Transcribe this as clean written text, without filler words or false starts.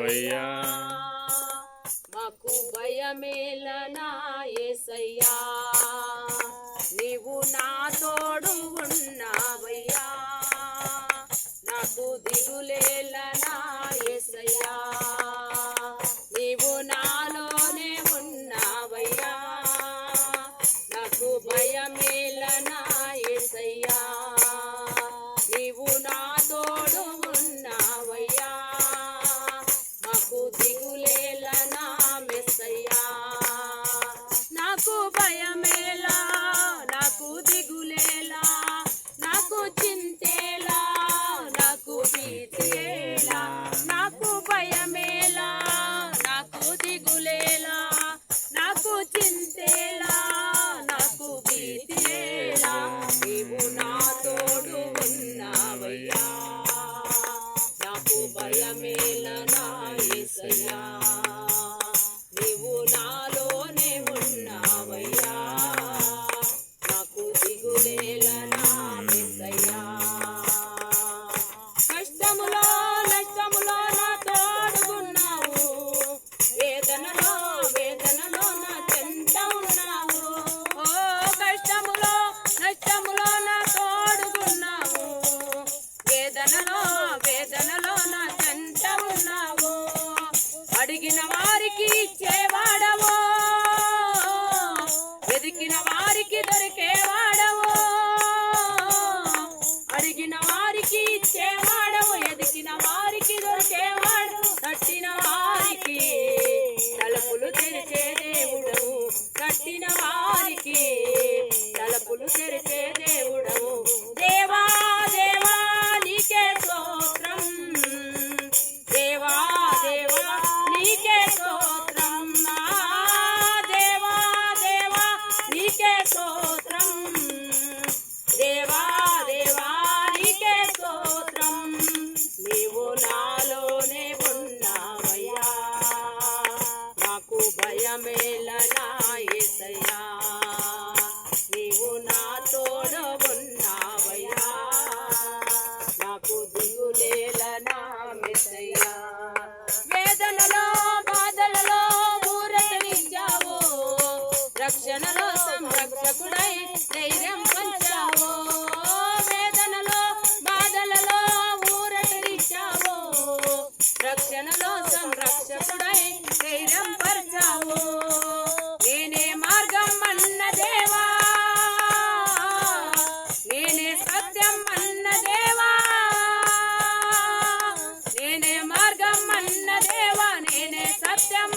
ఉన్నావయ్యా. మాకు భయమేలనా యేసయ్యా, నీవు నా తోడు ఉన్నావయ్యా. నాకు దిగులేలనా యేసయ్యా, నీవు నాలోనే ఉన్నావయ్యా. నాకు భయమేలనా యేసయ్యా, నీవు నా తోడు ఉన్నావయ్యా. మాకు దిగులేలనా మెస్సయ్యా, నాకు భయమేలా, నాకు దిగులేలా, నాకు చింతేలా, నాకు భీతియేలా. నాకు భయమేలా, నాకు దిగులేలా, నాకు చింతేలా, నాకు భీతియేలా. నీవు నా తోడు ఉన్నావయ్యా, నాకు భయమేలనా యేసయ్యా, నీవు నాలోనే ఉన్నావయ్యా. నాకు దిగులేలనా యేసయ్యా. కష్టములో నష్టములో నా తోడుగున్నావు, వేదనలో వేదనలో నా చెంత ఉన్నావు. ఓ కష్టములో నష్టములో నా తోడుగున్నావు, వేదనలో వేదనలో నా చెంత ఉన్నావు. అడిగిన వారికి ఇచ్చేవాడవో, వెదికిన వారికి దొరికేవాడవో. అడిగిన వారికి ఇచ్చేవాడవు, ఎదికిన వారికి దొరికేవాడు. తట్టిన వారికి తలుపులు తెరిచే దేవుడవు, తట్టిన వారికి తలుపులు తెరిచే దేవుడవు. దేవా దేవా నీకే స్తోత్రం, దేవా దేవా నీకే స్తోత్రం. నా దేవా దేవా నీకే స్తోత్రం, దేవా దేవా నీకే స్తోత్రం. నీవు నాలోనే ఉన్నావయ్యా, నాకు భయమేలనా యేసయ్యా, నీవు నా తోడు ఉన్నావయ్యా. నాకు దిగులేలనా మెస్సయ్యా. వేదనలో బాధలలో ఊరటనిచ్చావు, రక్షణలో సంరక్షకుడై ధైర్యం పంచావు. వేదనలో బాధలలో ఊరటనిచ్చావు, రక్షణలో సంరక్షకుడై ధైర్యం పరిచావు. నేనే మార్గం అన్న దేవా, నేనే సత్యం అన్న దేవా, నేనే మార్గం అన్న దేవా, నేనే సత్యం